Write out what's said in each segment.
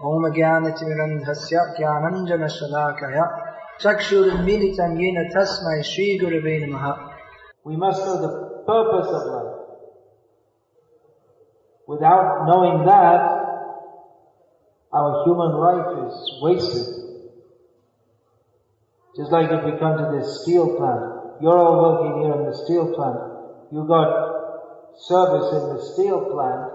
Om Jnanatirandhasya Jnananjana Shalakaya Chakshurunmilitam Yena Tasmai Shri Gurave Namaha. We must know the purpose of life. Without knowing that, our human life is wasted. Just like if we come to this steel plant, you're all working here in the steel plant. You got service in the steel plant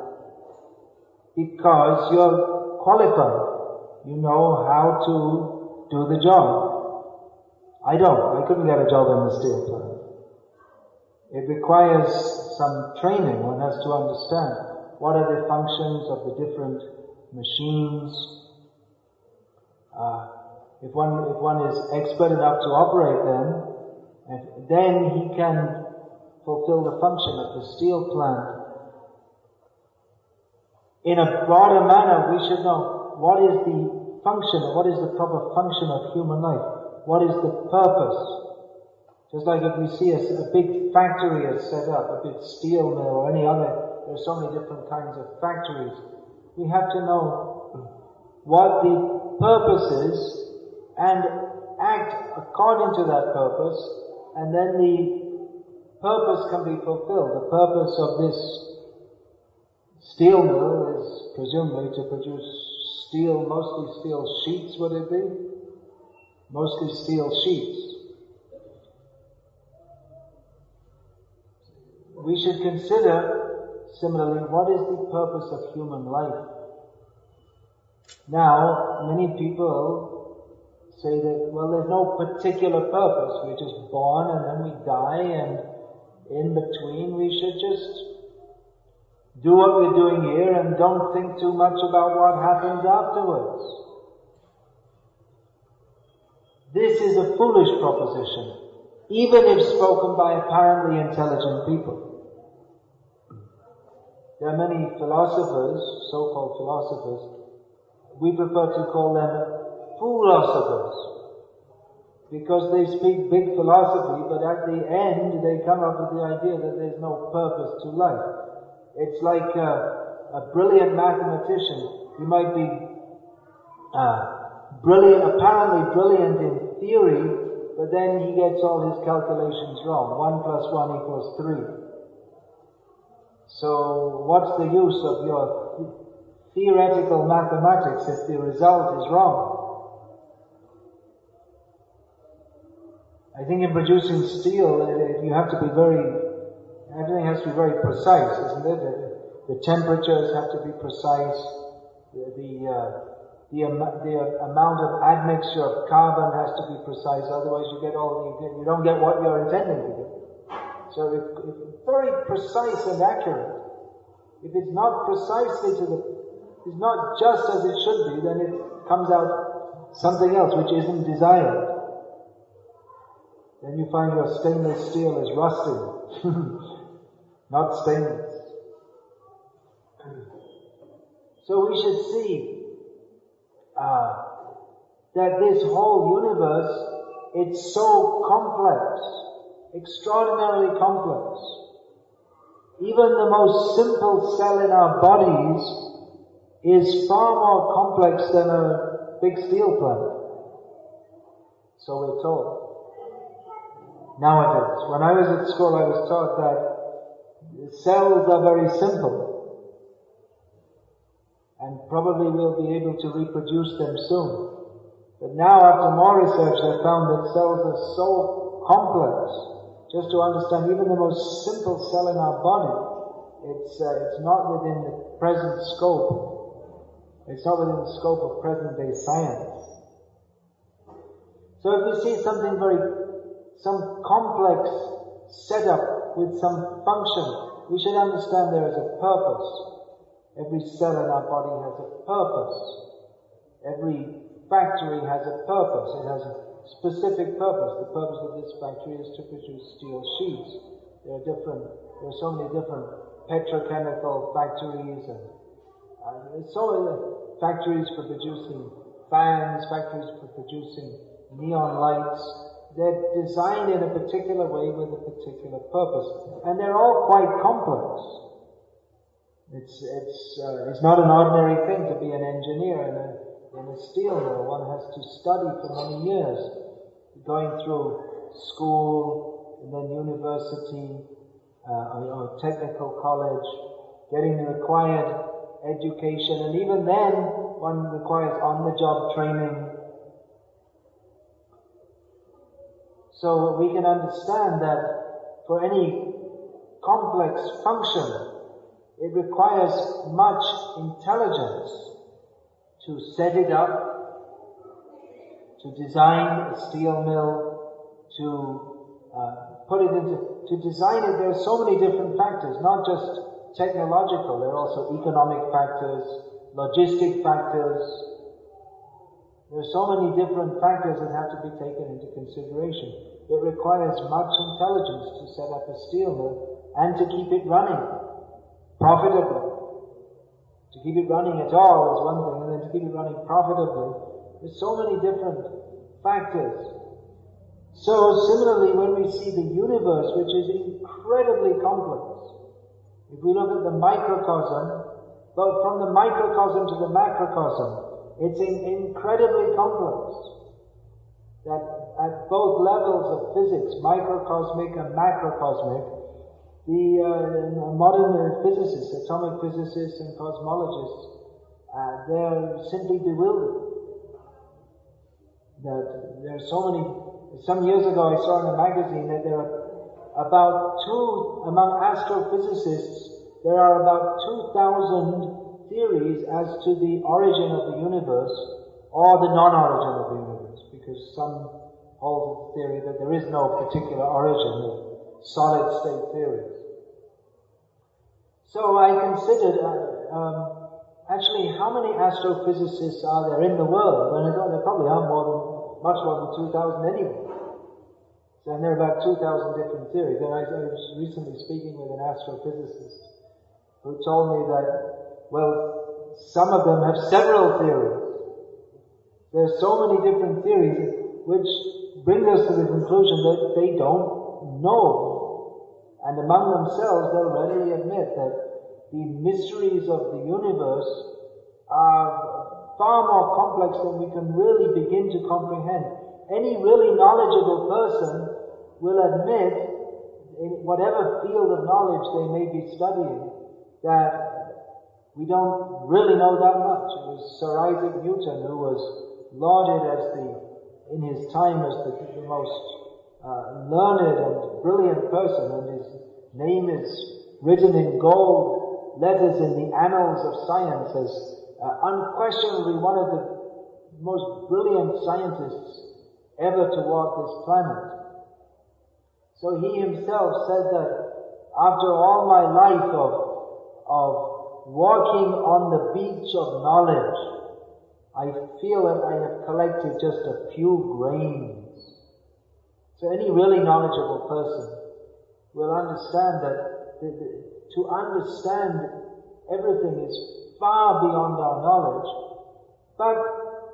because you're qualified. You know how to do the job. I couldn't get a job in the steel plant. It requires some training. One has to understand what are the functions of the different machines. If one is expert enough to operate them, then he can fulfill the function of the steel plant. In a broader manner, we should know what is the function, what is the proper function of human life. What is the purpose? Just like if we see a big factory is set up, a big steel mill or any other, there are so many different kinds of factories. We have to know what the purpose is and act according to that purpose, and then the purpose can be fulfilled. The purpose of this steel mill is presumably to produce steel, mostly steel sheets, would it be? Mostly steel sheets. We should consider, similarly, what is the purpose of human life? Now, many people say that, well, there's no particular purpose. We're just born and then we die, and in between we should just do what we're doing here and don't think too much about what happens afterwards. This is a foolish proposition, even if spoken by apparently intelligent people. There are many philosophers, so-called philosophers, we prefer to call them philosophers, because they speak big philosophy, but at the end they come up with the idea that there's no purpose to life. It's like a brilliant mathematician. He might be apparently brilliant in theory, but then he gets all his calculations wrong. 1 + 1 = 3. So what's the use of your theoretical mathematics if the result is wrong? I think in producing steel, you have to be everything has to be very precise, isn't it? The temperatures have to be precise. The amount of admixture of carbon has to be precise. Otherwise, you don't get what you're intending to get. So if it's very precise and accurate. If it's not precisely it's not just as it should be, then it comes out something else which isn't desired. Then you find your stainless steel is rusting, not stainless. So we should see that this whole universe, it's so complex, extraordinarily complex. Even the most simple cell in our bodies is far more complex than a big steel plant. So we're told. Nowadays, when I was at school, I was taught that cells are very simple. And probably we'll be able to reproduce them soon. But now, after more research, I found that cells are so complex. Just to understand even the most simple cell in our body, it's not within the present scope. It's not within the scope of present-day science. So if we see some complex setup with some function, we should understand there is a purpose. Every cell in our body has a purpose. Every factory has a purpose. It has a specific purpose. The purpose of this factory is to produce steel sheets. There are so many different petrochemical factories and so many factories for producing fans, factories for producing neon lights. They're designed in a particular way with a particular purpose. And they're all quite complex. It's not an ordinary thing to be an engineer in a steel mill. One has to study for many years, going through school, and then university, or technical college, getting the required education, and even then one requires on-the-job training. So we can understand that for any complex function, it requires much intelligence to set it up, to design a steel mill, to design it. There are so many different factors, not just technological, there are also economic factors, logistic factors. There are so many different factors that have to be taken into consideration. It requires much intelligence to set up a steel mill and to keep it running profitably. To keep it running at all is one thing, and then to keep it running profitably. There's so many different factors. So similarly, when we see the universe, which is incredibly complex, if we look at the microcosm, but from the microcosm to the macrocosm, it's incredibly complex. That at both levels of physics, microcosmic and macrocosmic, the modern physicists, atomic physicists and cosmologists, they're simply bewildered. That there are so many. Some years ago I saw in a magazine that there are among astrophysicists, there are about 2,000 theories as to the origin of the universe or the non-origin of the universe, because some hold the theory that there is no particular origin of solid state theories. So I considered, actually, how many astrophysicists are there in the world? And there probably are much more than 2,000 anyway. So, and there are about 2,000 different theories. And I was recently speaking with an astrophysicist who told me that, well, some of them have several theories. There are so many different theories, which bring us to the conclusion that they don't know. And among themselves, they'll readily admit that the mysteries of the universe are far more complex than we can really begin to comprehend. Any really knowledgeable person will admit, in whatever field of knowledge they may be studying, that we don't really know that much. It was Sir Isaac Newton who was lauded in his time as the most learned and brilliant person, and his name is written in gold letters in the annals of science as unquestionably one of the most brilliant scientists ever to walk this planet. So he himself said that after all my life of walking on the beach of knowledge, I feel that I have collected just a few grains. So any really knowledgeable person will understand that to understand everything is far beyond our knowledge, but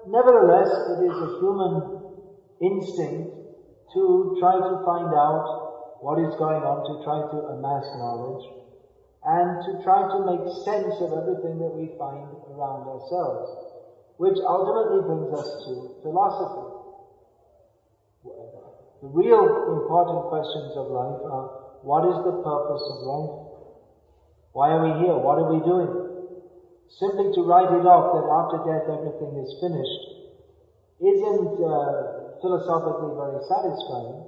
nevertheless it is a human instinct to try to find out what is going on, to try to amass knowledge, and to try to make sense of everything that we find around ourselves, which ultimately brings us to philosophy. The real important questions of life are, what is the purpose of life? Why are we here? What are we doing? Simply to write it off that after death everything is finished isn't philosophically very satisfying.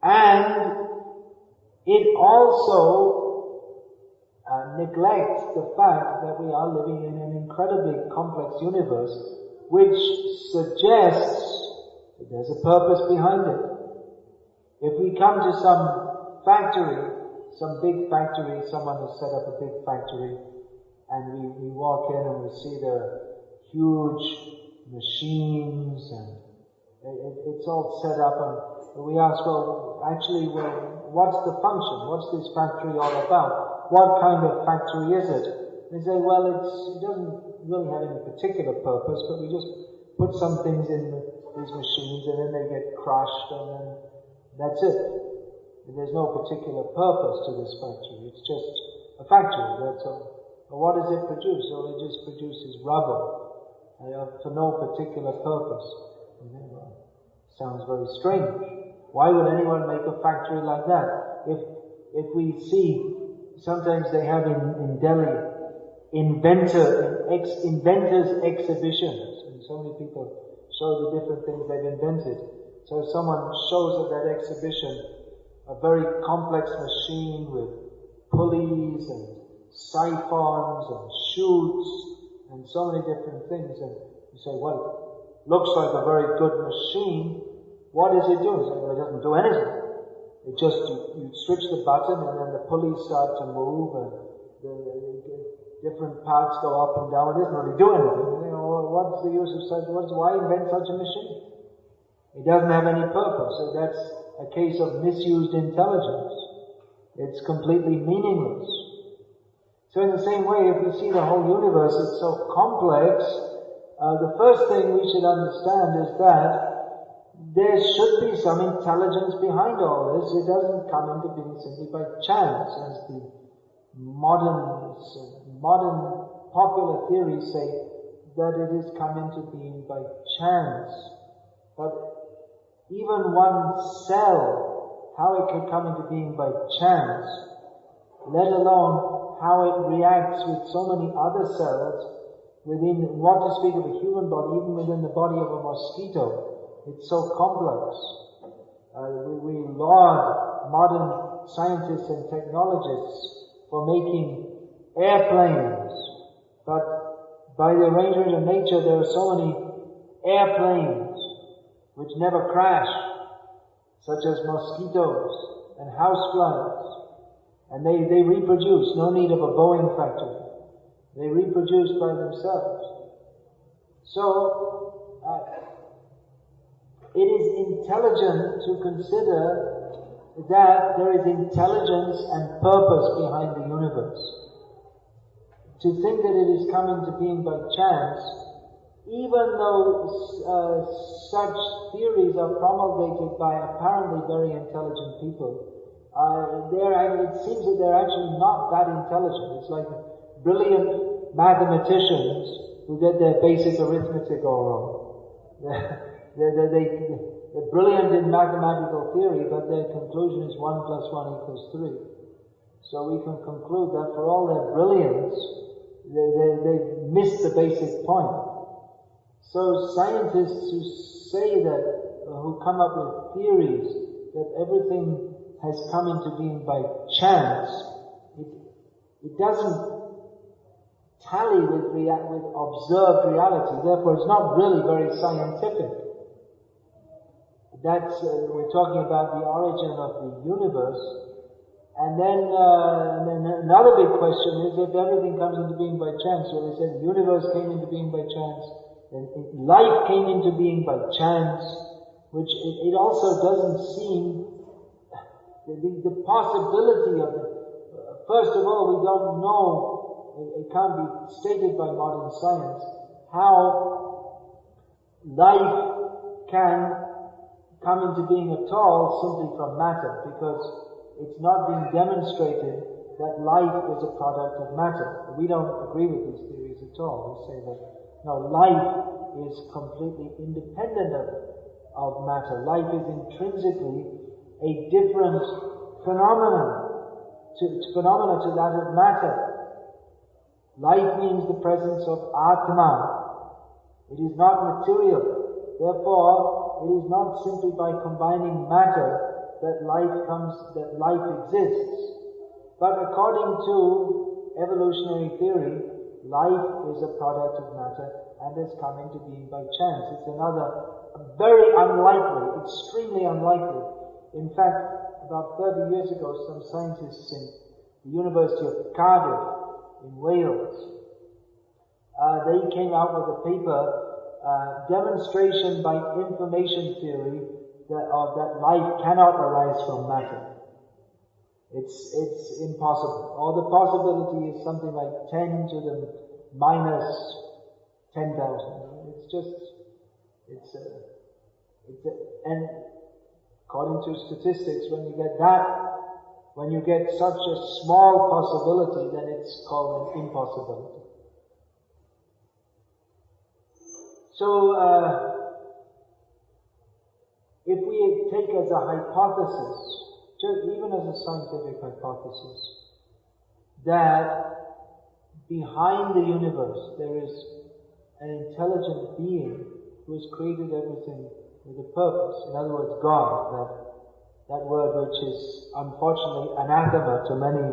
And it also neglects the fact that we are living in an incredibly complex universe, which suggests that there's a purpose behind it. If we come to some factory, some big factory, someone has set up a big factory, and we walk in and we see their huge machines, and it's all set up, and we ask, what's the function? What's this factory all about? What kind of factory is it? They say, well, it doesn't really have any particular purpose, but we just put some things in these machines, and then they get crushed, and then that's it. There's no particular purpose to this factory. It's just a factory, that's all. But what does it produce? Well, it just produces rubber for no particular purpose. Sounds very strange. Why would anyone make a factory like that? If we see, sometimes they have in Delhi inventors exhibitions, and so many people show the different things they've invented. So if someone shows at that exhibition a very complex machine with pulleys and siphons and chutes and so many different things, and you say, well, looks like a very good machine. What is it doing? So, well, it doesn't do anything. It just, you switch the button and then the pulleys start to move and the different parts go up and down. It doesn't really do anything. You know, what's the use of such, why invent such a machine? It doesn't have any purpose. So that's a case of misused intelligence. It's completely meaningless. So in the same way, if we see the whole universe, it's so complex, the first thing we should understand is that there should be some intelligence behind all this. It doesn't come into being simply by chance, as the modern popular theories say, that it is come into being by chance. But even one cell, how it could come into being by chance, let alone how it reacts with so many other cells within, what to speak of a human body, even within the body of a mosquito. It's so complex. We laud modern scientists and technologists for making airplanes, but by the arrangement of nature there are so many airplanes which never crash, such as mosquitoes and houseflies, and they reproduce, no need of a Boeing factory. They reproduce by themselves. So, it is intelligent to consider that there is intelligence and purpose behind the universe. To think that it is come into being by chance, even though such theories are promulgated by apparently very intelligent people, it seems that they're actually not that intelligent. It's like brilliant mathematicians who get their basic arithmetic all wrong. They're brilliant in mathematical theory, but their conclusion is 1 + 1 = 3. So we can conclude that for all their brilliance, they've missed the basic point. So scientists who say that, who come up with theories that everything has come into being by chance, it doesn't tally with observed reality. Therefore, it's not really very scientific. That's, we're talking about the origin of the universe. And then another big question is, if everything comes into being by chance, well, they said the universe came into being by chance, then life came into being by chance, which it also doesn't seem, the possibility of it. First of all, we don't know, it can't be stated by modern science, how life can come into being at all simply from matter, because it's not being demonstrated that life is a product of matter. We don't agree with these theories at all. We say that, no, life is completely independent of matter. Life is intrinsically a different phenomenon to that of matter. Life means the presence of Atma. It is not material. Therefore, it is not simply by combining matter that life exists. But according to evolutionary theory, life is a product of matter and has come into being by chance. It's very unlikely, extremely unlikely. In fact, about 30 years ago, some scientists in the University of Cardiff in Wales, they came out with a paper, demonstration by information theory that life cannot arise from matter. It's impossible. Or the possibility is something like 10 to the minus 10,000. And according to statistics, when you get that When you get such a small possibility, then it's called an impossibility. So, if we take as a hypothesis, even as a scientific hypothesis, that behind the universe there is an intelligent being who has created everything with a purpose. In other words, God, that word which is unfortunately anathema to many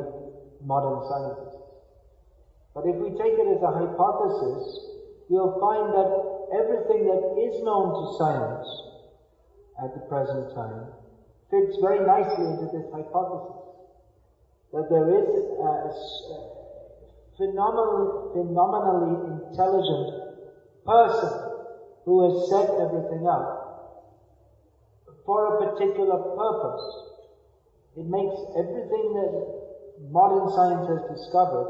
modern scientists. But if we take it as a hypothesis, we'll find that everything that is known to science at the present time fits very nicely into this hypothesis. That there is a phenomenally intelligent person who has set everything up for a particular purpose. It makes everything that modern science has discovered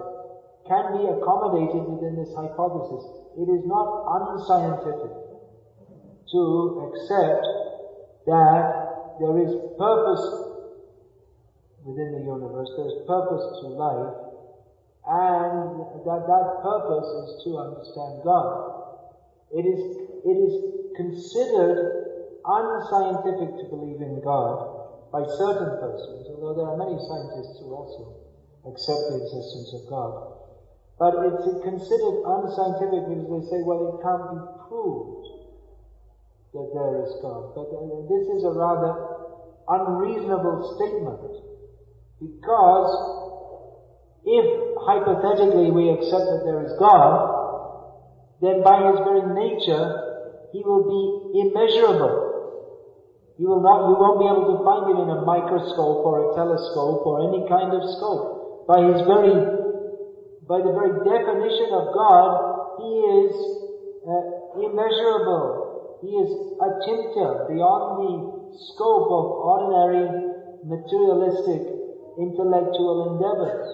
can be accommodated within this hypothesis. It is not unscientific to accept that there is purpose within the universe, there is purpose to life, and that purpose is to understand God. It is considered unscientific to believe in God by certain persons, although there are many scientists who also accept the existence of God. But it's considered unscientific because they say, well, it can't be proved that there is God. But this is a rather unreasonable statement, because if hypothetically we accept that there is God, then by his very nature he will be immeasurable. You won't be able to find him in a microscope or a telescope or any kind of scope. By the very definition of God, he is immeasurable. He is achintya, beyond the scope of ordinary materialistic intellectual endeavors.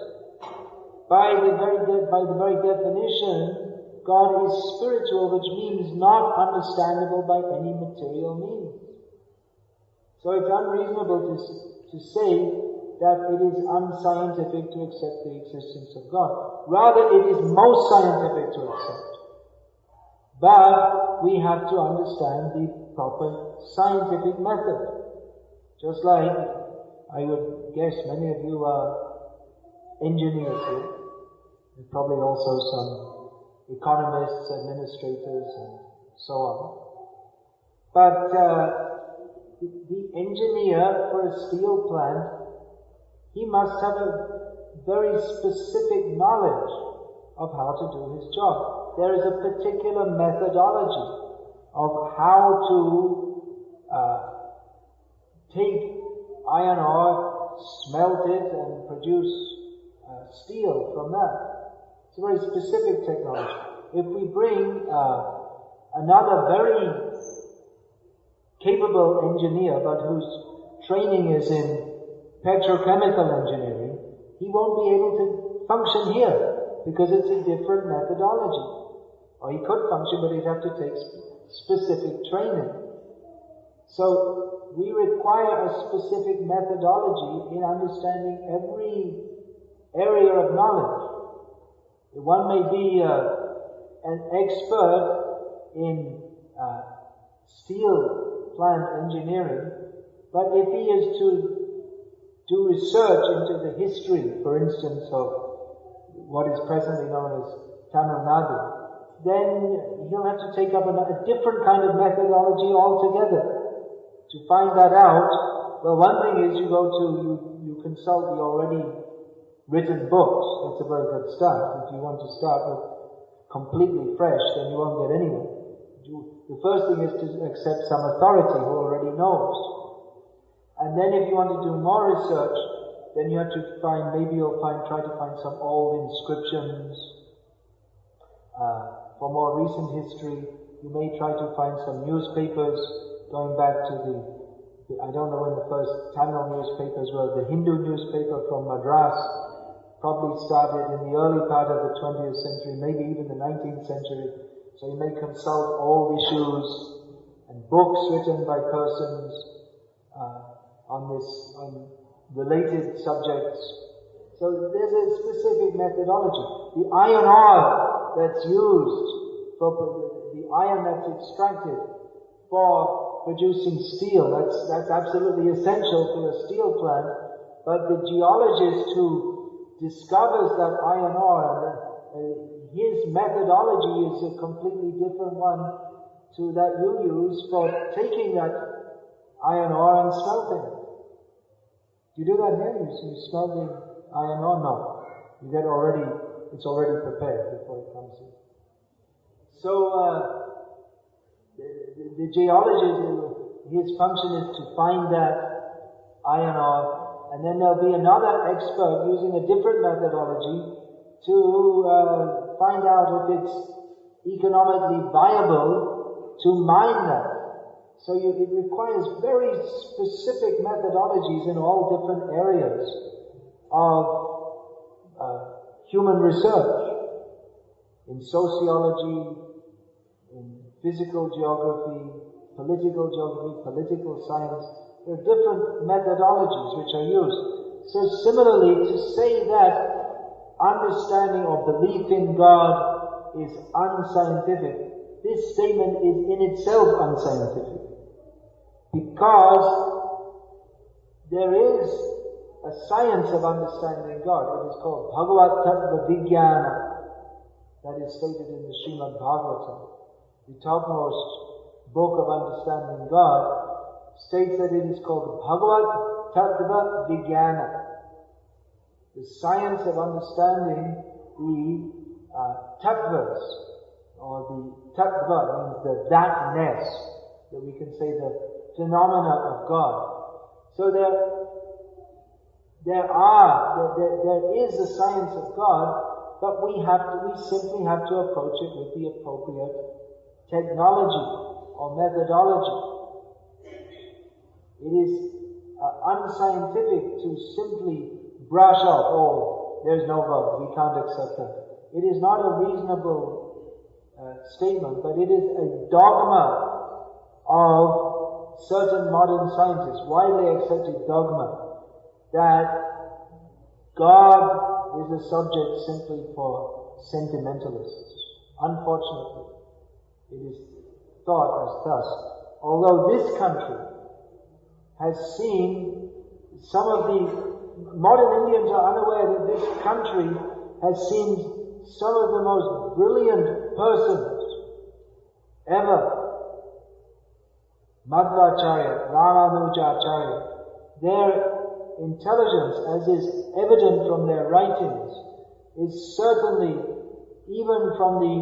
By the very definition, God is spiritual, which means not understandable by any material means. So it's unreasonable to say that it is unscientific to accept the existence of God. Rather, it is most scientific to accept. But we have to understand the proper scientific method. Just like, I would guess many of you are engineers here. There's probably also some economists, administrators, and so on. But the engineer for a steel plant, he must have a very specific knowledge of how to do his job. There is a particular methodology of how to take iron ore, smelt it, and produce steel from that. It's a very specific technology. If we bring another very capable engineer, but whose training is in petrochemical engineering, he won't be able to function here because it's a different methodology. Or he could function, but he'd have to take specific training. So we require a specific methodology in understanding every area of knowledge. One may be an expert in steel plant engineering, but if he is to do research into the history, for instance, of what is presently known as Nadu, then he'll have to take up a different kind of methodology altogether. To find that out, well, one thing is you consult the already written books. That's a very good start. If you want to start with completely fresh, then you won't get anywhere. The first thing is to accept some authority who already knows. And then if you want to do more research, then you have to try to find some old inscriptions. For more recent history, you may try to find some newspapers going back to I don't know when the first Tamil newspapers were. The Hindu newspaper from Madras probably started in the early part of the 20th century, maybe even the 19th century. So you may consult old issues and books written by persons on related subjects. So there's a specific methodology. The iron ore that's used for the iron that's extracted for producing steel, that's absolutely essential to a steel plant. But the geologist who discovers that iron ore, his methodology is a completely different one to that you use for taking that iron ore and smelting it. You do that here? You smell the iron ore? No. You get it's already prepared before it comes in. So, the geologist, his function is to find that iron ore, and then there'll be another expert using a different methodology to find out if it's economically viable to mine that. So it requires very specific methodologies in all different areas of human research, in sociology, in physical geography, political science. There are different methodologies which are used. So similarly, to say that understanding or belief in God is unscientific, this statement is in itself unscientific. Because there is a science of understanding God. It is called Bhagavat Tattva Vijnana. That is stated in the Srimad Bhagavatam. The topmost book of understanding God states that it is called Bhagavat Tattva Vijnana. The science of understanding the tattvas, or the tattva means the thatness, that we can say the phenomena of God. So there is a science of God, but we simply have to approach it with the appropriate technology or methodology. It is unscientific to simply brush off, there's no God, we can't accept that. It is not a reasonable statement, but it is a dogma of certain modern scientists, widely accepted dogma, that God is a subject simply for sentimentalists. Unfortunately, it is thought as thus. Although this country has seen some of the modern Indians are unaware that this country has seen some of the most brilliant persons ever. Madhvacharya, Ramanujacharya, their intelligence, as is evident from their writings, is certainly, even from the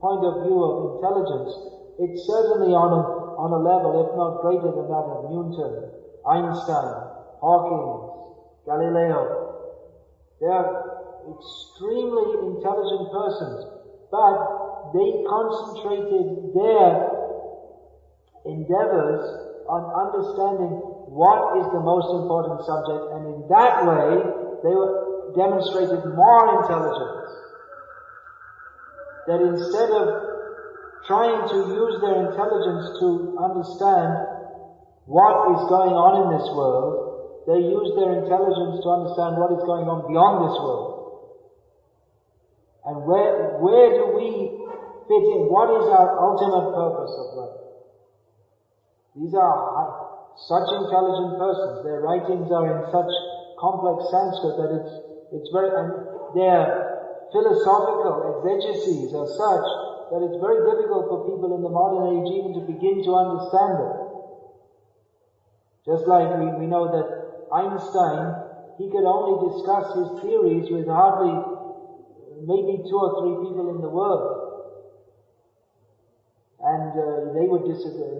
point of view of intelligence, it's certainly on a level, if not greater than that of Newton, Einstein, Hawking, Galileo. They are extremely intelligent persons, but they concentrated their endeavors on understanding what is the most important subject, and in that way they demonstrated more intelligence. That instead of trying to use their intelligence to understand what is going on in this world, they use their intelligence to understand what is going on beyond this world. And where do we fit in? What is our ultimate purpose of life? These are such intelligent persons. Their writings are in such complex Sanskrit that it's very, and their philosophical exegeses are such that it's very difficult for people in the modern age even to begin to understand it. Just like we know that Einstein, he could only discuss his theories with hardly maybe 2 or 3 people in the world. And they would disagree,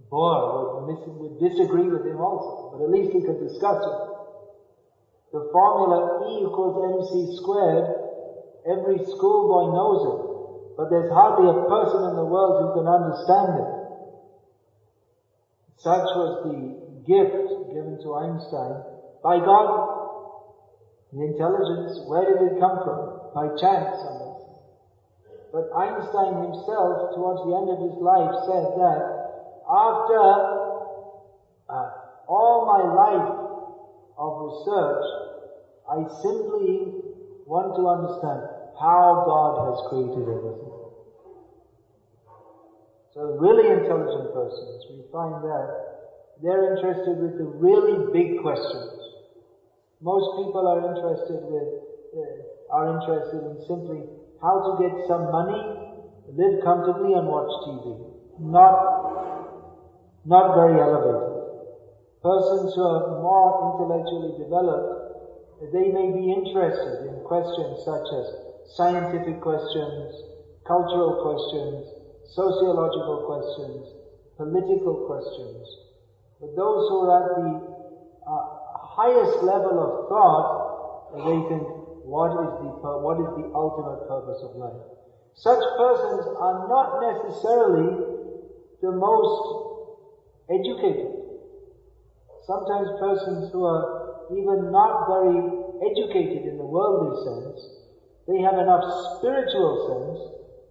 Bohr would disagree with him also, but at least he could discuss it. The formula E equals mc squared, every schoolboy knows it, but there's hardly a person in the world who can understand it. Such was the gift given to Einstein by God. The intelligence, where did it come from? By chance, But Einstein himself, towards the end of his life, said that after all my life of research, I simply want to understand how God has created everything. So really intelligent persons, we find that they're interested with the really big questions. Most people are interested in simply how to get some money, live comfortably and watch TV. Not very elevated. Persons who are more intellectually developed, they may be interested in questions such as scientific questions, cultural questions, sociological questions, political questions. But those who are at the highest level of thought, they think, what is the ultimate purpose of life? Such persons are not necessarily the most educated. Sometimes persons who are even not very educated in the worldly sense, they have enough spiritual sense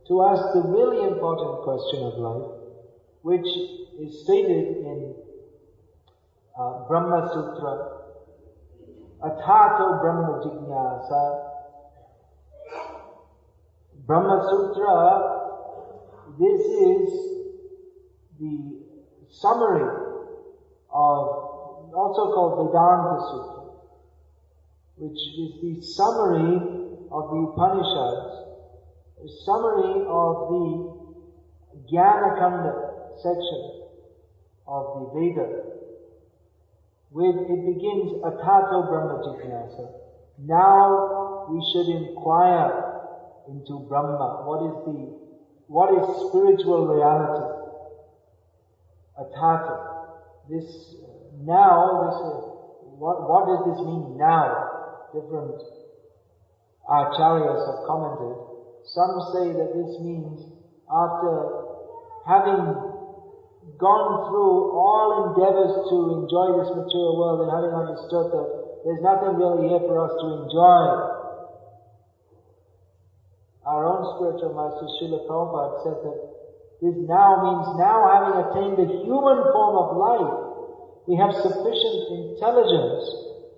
to ask the really important question of life, which is stated in Brahma Sutra, Athato Brahma Jignasa. Brahma Sutra, this is the summary of, also called Vedanta Sutra, which is the summary of the Upanishads, a summary of the Jnana-kanda section of the Veda. It begins, Athato Brahma Jignasa. Now we should inquire into Brahma. What is spiritual reality? Athato. What does this mean now? Different acharyas have commented. Some say that this means after having gone through all endeavors to enjoy this material world and having understood that there's nothing really here for us to enjoy. Our own spiritual master Srila Prabhupada said that this now means, now having attained the human form of life, we have sufficient intelligence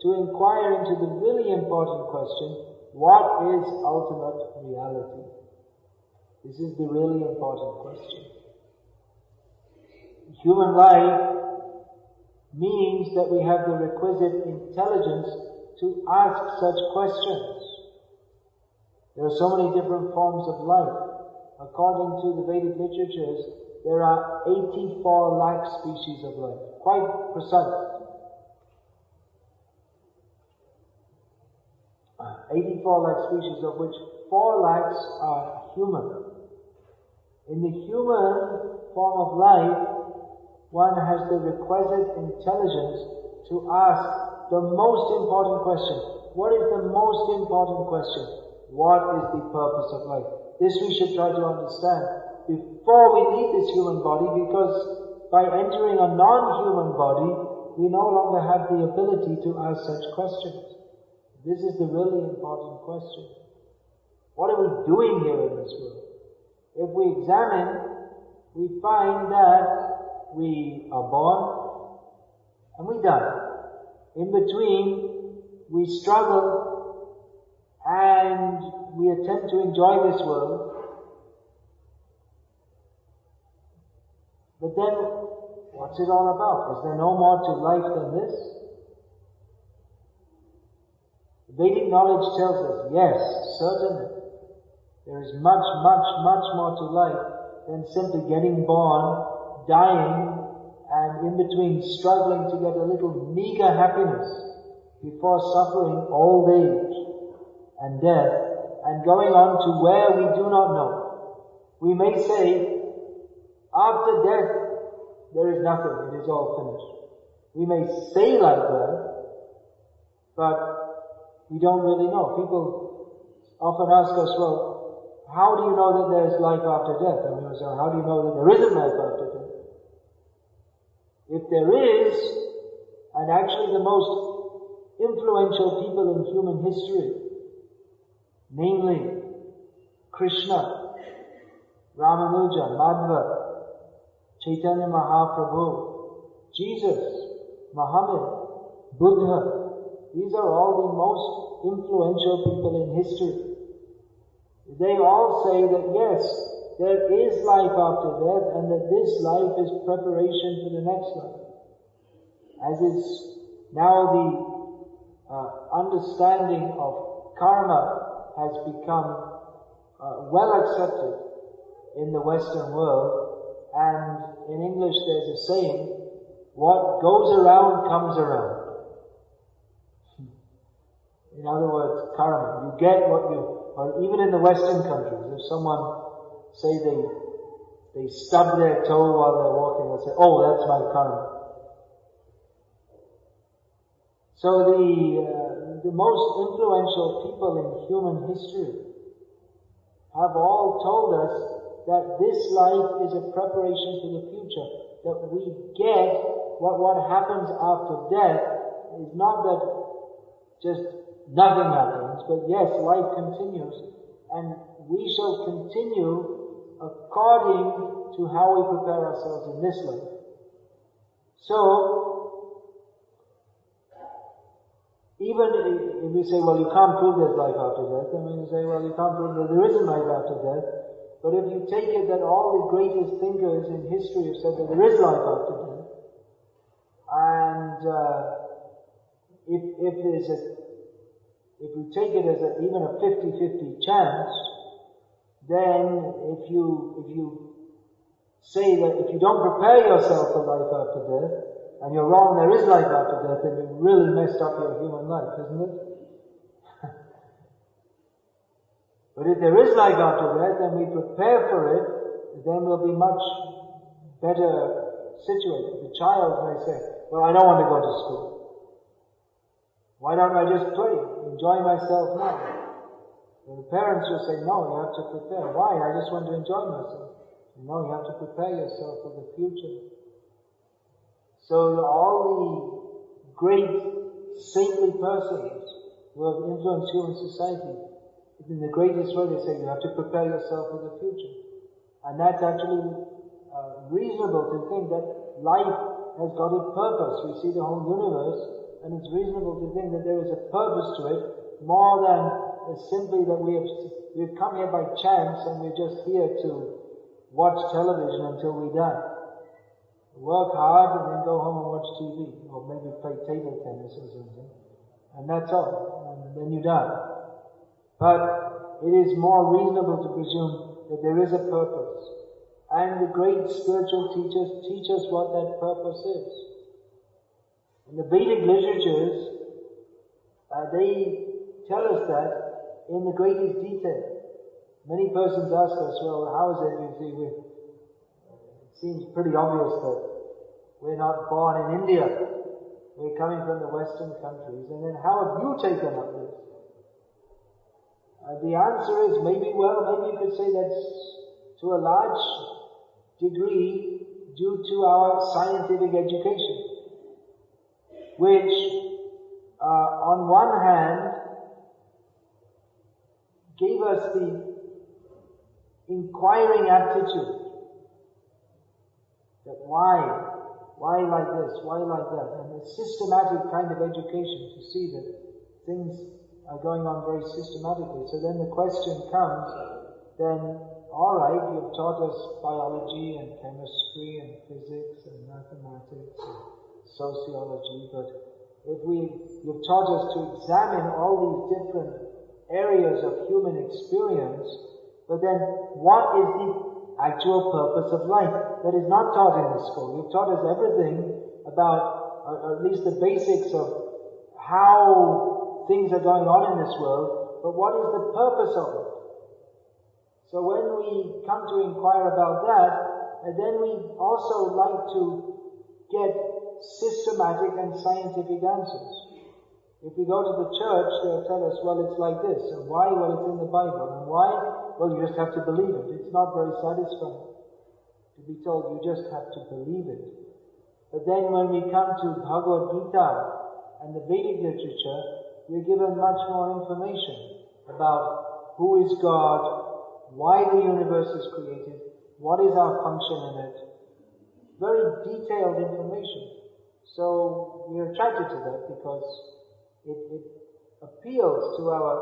to inquire into the really important question, what is ultimate reality? This is the really important question. Human life means that we have the requisite intelligence to ask such questions. There are so many different forms of life. According to the Vedic literatures, there are 84 lakh species of life. Quite precise. 84 lakh species, of which 4 lakhs are human. In the human form of life, one has the requisite intelligence to ask the most important question. What is the most important question? What is the purpose of life? This we should try to understand before we leave this human body, because by entering a non-human body, we no longer have the ability to ask such questions. This is the really important question. What are we doing here in this world? If we examine, we find that we are born and we die. In between, we struggle and we attempt to enjoy this world. But then, what's it all about? Is there no more to life than this? Vedic knowledge tells us, yes, certainly. There is much, much, much more to life than simply getting born, dying, and in between struggling to get a little meager happiness before suffering old age and death and going on to where we do not know. We may say, after death, there is nothing, it is all finished. We may say like that, but we don't really know. People often ask us, well, how do you know that there is life after death? And we say, how do you know that there isn't life after death? If there is, and actually the most influential people in human history, namely Krishna, Ramanuja, Madhva, Chaitanya Mahaprabhu, Jesus, Muhammad, Buddha, these are all the most influential people in history. They all say that yes, there is life after death and that this life is preparation for the next life. As is now the understanding of karma has become well accepted in the Western world, and in English there's a saying, what goes around comes around. In other words, karma. You get what you, or even in the Western countries, if someone, say they stub their toe while they're walking, they'll say, oh, that's my karma. So the most influential people in human history have all told us that this life is a preparation for the future, that we get what happens after death is not that just nothing happens, but yes, life continues, and we shall continue according to how we prepare ourselves in this life. So, even if we say, well, you can't prove there's life after death, then we say, well, you can't prove that there isn't life after death. But if you take it that all the greatest thinkers in history have said that there is life after death, and if we take it as even a 50-50 chance, then if you say that if you don't prepare yourself for life after death, and you're wrong, there is life after death, then you've really messed up your human life, isn't it? But if there is life after death, and we prepare for it, then we'll be much better situated. The child may say, well, I don't want to go to school. Why don't I just play, enjoy myself now? And the parents will say, no, you have to prepare. Why? I just want to enjoy myself. No, you have to prepare yourself for the future. So all the great saintly persons who have influenced human society, in the greatest way they say you have to prepare yourself for the future. And that's actually reasonable to think that life has got a purpose. We see the whole universe, and it's reasonable to think that there is a purpose to it, more than simply that we've come here by chance and we're just here to watch television until we die. Work hard and then go home and watch TV, or maybe play table tennis or something, and that's all, and then you die. But it is more reasonable to presume that there is a purpose, and the great spiritual teachers teach us what that purpose is. In the Vedic literatures, they tell us that in the greatest detail. Many persons ask us, well, how is it, you see, it seems pretty obvious that we're not born in India. We're coming from the Western countries. And then how have you taken up this? The answer is maybe you could say that's to a large degree due to our scientific education, which on one hand gave us the inquiring aptitude. That why like this, why like that, and a systematic kind of education to see that things are going on very systematically. So then the question comes, then alright, you've taught us biology and chemistry and physics and mathematics and sociology, but you've taught us to examine all these different areas of human experience, but then what is the actual purpose of life? That is not taught in the school. You've taught us everything about, or at least the basics of how things are going on in this world, but what is the purpose of it? So when we come to inquire about that, then we also like to get systematic and scientific answers. If we go to the church, they'll tell us, well, it's like this. And why? Well, it's in the Bible. And why? Well, you just have to believe it. It's not very satisfying to be told you just have to believe it. But then when we come to Bhagavad Gita and the Vedic literature, we're given much more information about who is God, why the universe is created, what is our function in it. Very detailed information. So we're attracted to that because it appeals to our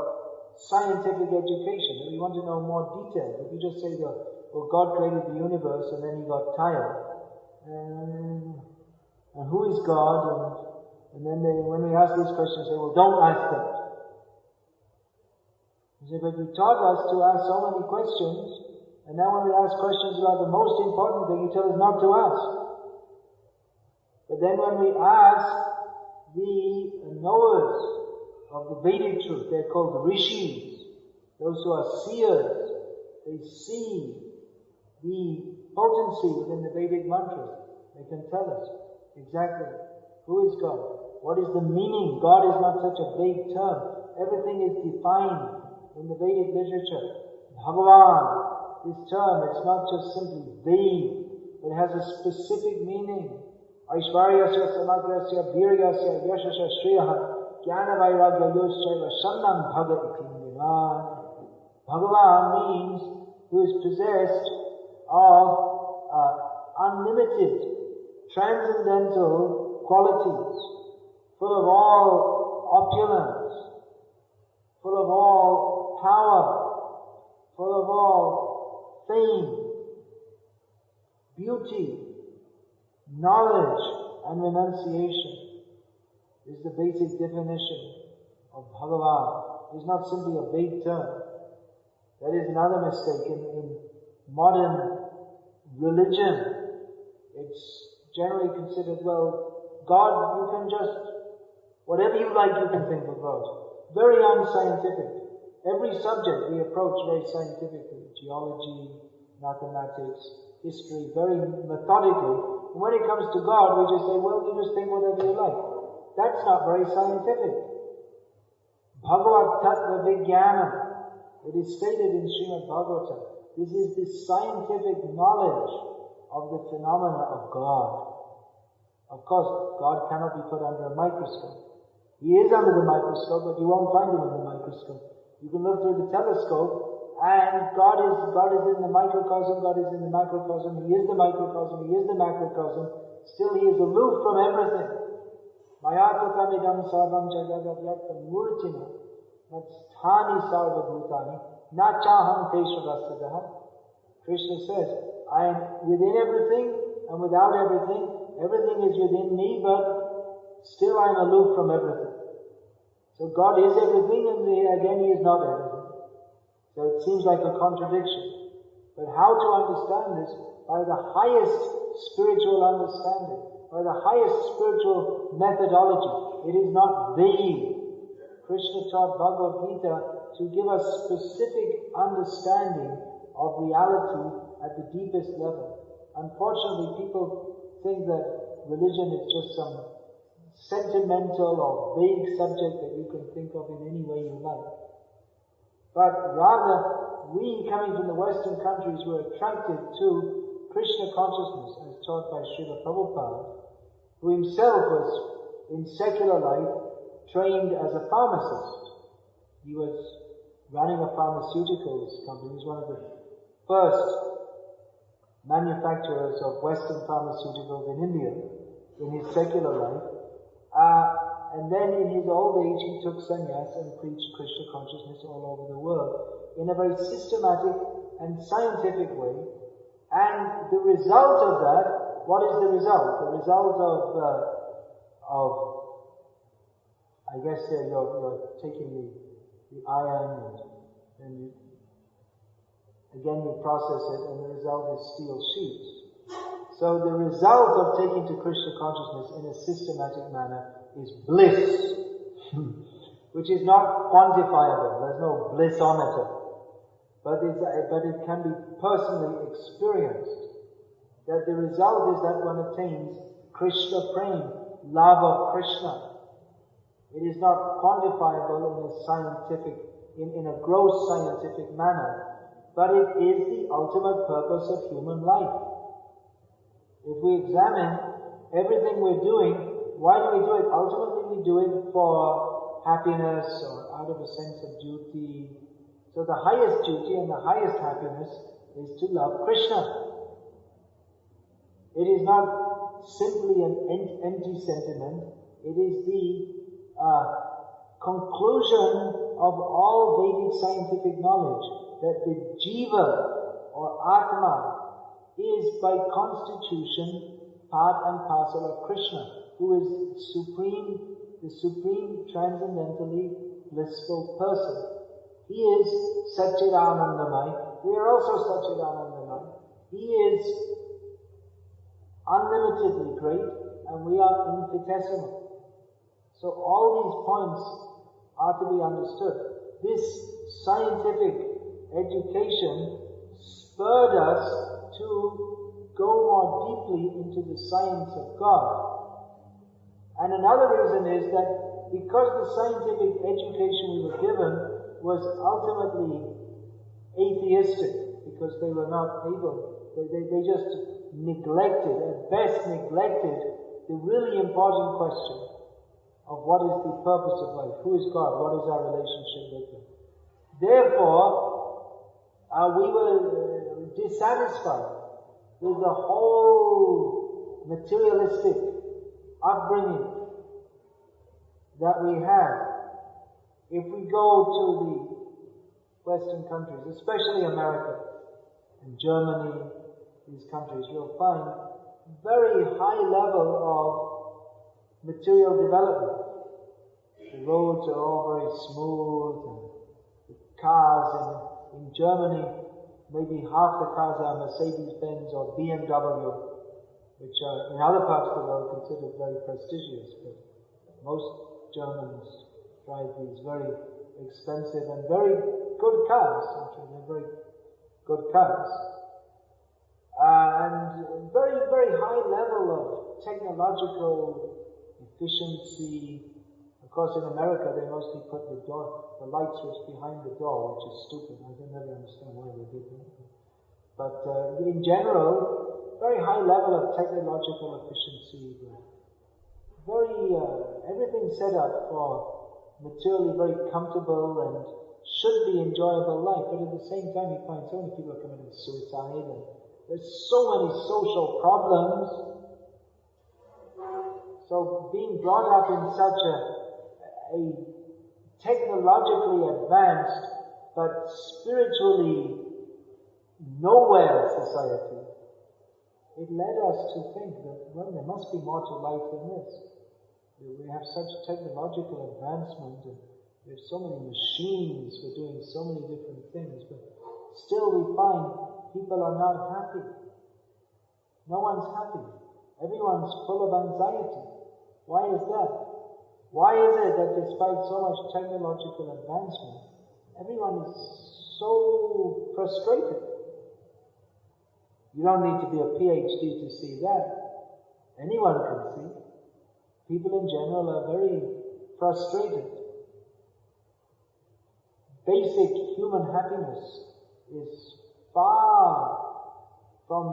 scientific education, and we want to know more detail. If you just say, well, God created the universe and then he got tired, and who is God? And then when we ask these questions, they say, well, don't ask that. You say, but you taught us to ask so many questions, and now when we ask questions about the most important thing, you tell us not to ask. But then when we ask the knowers of the Vedic truth, they're called the rishis, those who are seers, they see the potency within the Vedic mantras. They can tell us exactly who is God. What is the meaning? God is not such a vague term. Everything is defined in the Vedic literature. Bhagavan, this term, it's not just simply vague, but it has a specific meaning. Aishvaryasya samagrasya viryasya yashasya shriyaha jnana vairagya yoschaiva shannam bhaga ikindivan. Bhagavan means who is possessed of unlimited, transcendental qualities, full of all opulence, full of all power, full of all fame, beauty, knowledge, and renunciation. This is the basic definition of Bhagavan. It's not simply a vague term. That is another mistake in modern religion. It's generally considered, well, God, you can just, whatever you like, you can think of God. Very unscientific. Every subject we approach very scientifically. Geology, mathematics, history, very methodically. And when it comes to God, we just say, well, you just think whatever you like. That's not very scientific. Bhagavad Tattva Vijnana. It is stated in Srimad Bhagavatam. This is the scientific knowledge of the phenomena of God. Of course, God cannot be put under a microscope. He is under the microscope, but you won't find him in the microscope. You can look through the telescope, and God is in the microcosm, God is in the macrocosm, He is the microcosm, He is the macrocosm. Still, He is aloof from everything. Mayatatamidam sarvam jagadavyaktam murtina natsthani sarva bhutani nachaham teshvasadaha. Krishna says, I am within everything and without everything. Everything is within me, but still I am aloof from everything. So God is everything, and again He is not everything. So it seems like a contradiction. But how to understand this? By the highest spiritual understanding, by the highest spiritual methodology. It is not vague. Krishna taught Bhagavad Gita to give us specific understanding of reality at the deepest level. Unfortunately, people think that religion is just some sentimental or vague subject that you can think of in any way you like. But rather, we coming from the Western countries were attracted to Krishna consciousness as taught by Srila Prabhupada, who himself was in secular life trained as a pharmacist. He was running a pharmaceuticals company. He was one of the first manufacturers of Western pharmaceuticals in India in his secular life. And then in his old age he took sannyas and preached Krishna consciousness all over the world in a very systematic and scientific way. And the result of that, what is the result? The result of I guess you're taking the iron and you process it, and the result is steel sheets. So the result of taking to Krishna consciousness in a systematic manner is bliss, which is not quantifiable. There's no blissometer, but it can be personally experienced. That the result is that one attains Krishna prem, love of Krishna. It is not quantifiable in a gross scientific manner, but it is the ultimate purpose of human life. If we examine everything we're doing, why do we do it? Ultimately we do it for happiness or out of a sense of duty. So the highest duty and the highest happiness is to love Krishna. It is not simply an empty sentiment. It is the conclusion of all Vedic scientific knowledge, that the jiva or atma is by constitution part and parcel of Krishna, who is the supreme transcendentally blissful person. He is Satchidanandamai. We are also Satchidanandamai. He is unlimitedly great, and we are infinitesimal. So all these points are to be understood. This scientific education spurred us to go more deeply into the science of God. And another reason is that because the scientific education we were given was ultimately atheistic, because they were not able, they just neglected, at best neglected, the really important question of what is the purpose of life, who is God, what is our relationship with Him. Therefore, we were dissatisfied with the whole materialistic upbringing that we had. If we go to the Western countries, especially America and Germany, these countries, you'll find very high level of material development. The roads are all very smooth, and the cars in Germany, maybe half the cars are Mercedes-Benz or BMW, which are in other parts of the world considered very prestigious, but most Germans drive these very expensive and very good cars. Actually, they're very good cars. And very, very high level of technological efficiency. Of course, in America, they mostly put the light switch behind the door, which is stupid. I don't never understand why they did that. But in general, very high level of technological efficiency. Everything set up for materially very comfortable and should be enjoyable life. But at the same time, you find so many people are committing suicide, and there's so many social problems. So being brought up in such a technologically advanced but spiritually nowhere society, it led us to think that, well, there must be more to life than this. We have such technological advancement, and we have so many machines for doing so many different things, but still we find people are not happy. No one's happy. Everyone's full of anxiety. Why is that? Why is it that despite so much technological advancement, everyone is so frustrated? You don't need to be a PhD to see that. Anyone can see. People in general are very frustrated. Basic human happiness is far from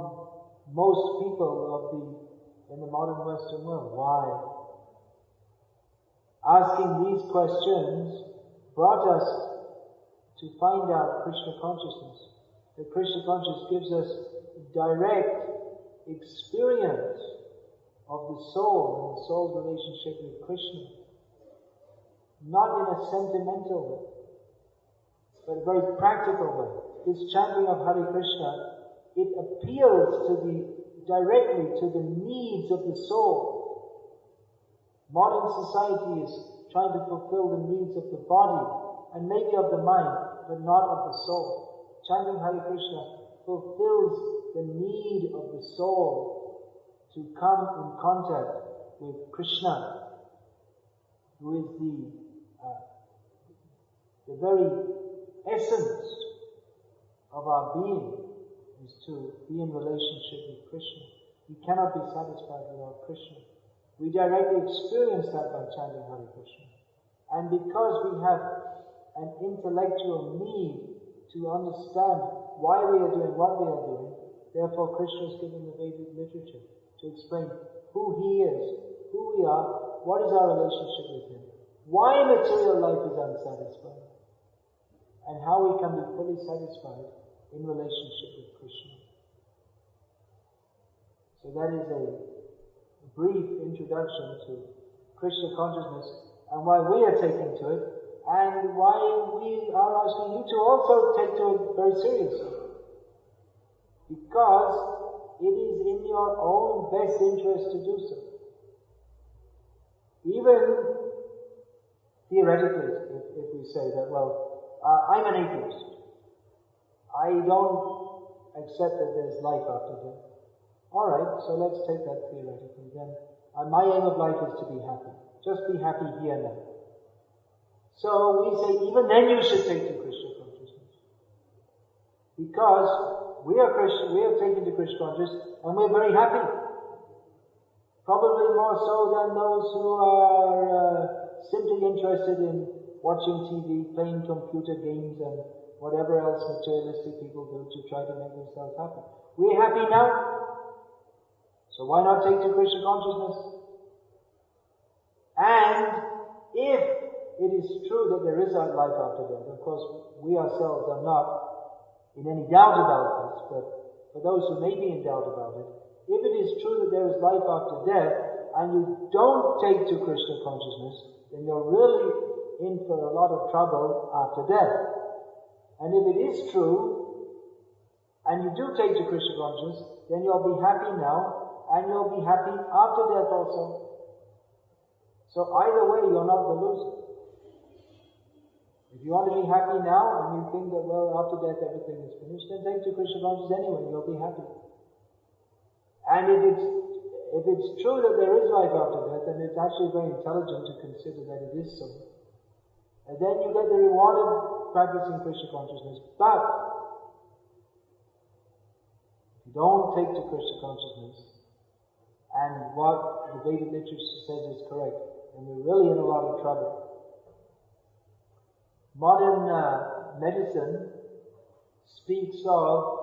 most people in the modern Western world. Why? Asking these questions brought us to find out Krishna consciousness. The Krishna consciousness gives us direct experience of the soul and the soul's relationship with Krishna. Not in a sentimental way, but a very practical way. This chanting of Hare Krishna, it appeals directly to the needs of the soul. Modern society is trying to fulfill the needs of the body and maybe of the mind, but not of the soul. Chanting Hare Krishna fulfills the need of the soul to come in contact with Krishna, who is the very essence of our being, is to be in relationship with Krishna. We cannot be satisfied without Krishna. We directly experience that by chanting Hare Krishna. And because we have an intellectual need to understand why we are doing what we are doing, therefore Krishna is given the Vedic literature to explain who He is, who we are, what is our relationship with Him, why material life is unsatisfying, and how we can be fully satisfied in relationship with Krishna. So that is a brief introduction to Krishna consciousness and why we are taking to it, and why we are asking you to also take to it very seriously. Because it is in your own best interest to do so. Even theoretically, if we say that, well, I'm an atheist. I don't accept that there's life after death. Alright, so let's take that theoretically. Then my aim of life is to be happy. Just be happy here and now. So we say, even then you should take to Krishna consciousness. Because we are Krishna, we are taken to Krishna consciousness, and we're very happy. Probably more so than those who are simply interested in watching TV, playing computer games, and whatever else materialistic people do to try to make themselves happy. We're happy now, so why not take to Krishna consciousness? And if it is true that there is a life after death, of course we ourselves are not in any doubt about this, but for those who may be in doubt about it, if it is true that there is life after death, and you don't take to Krishna consciousness, then you're really in for a lot of trouble after death. And if it is true, and you do take to Krishna consciousness, then you'll be happy now, and you'll be happy after death also. So either way, you're not the loser. If you want to be happy now, and you think that, well, after death everything is finished, then take to Krishna consciousness anyway, you'll be happy. And if it's true that there is life after death, then it's actually very intelligent to consider that it is so. And then you get the reward of practicing Krishna consciousness. But if you don't take to Krishna consciousness, and what the Vedic literature says is correct, then we're really in a lot of trouble. Modern medicine speaks of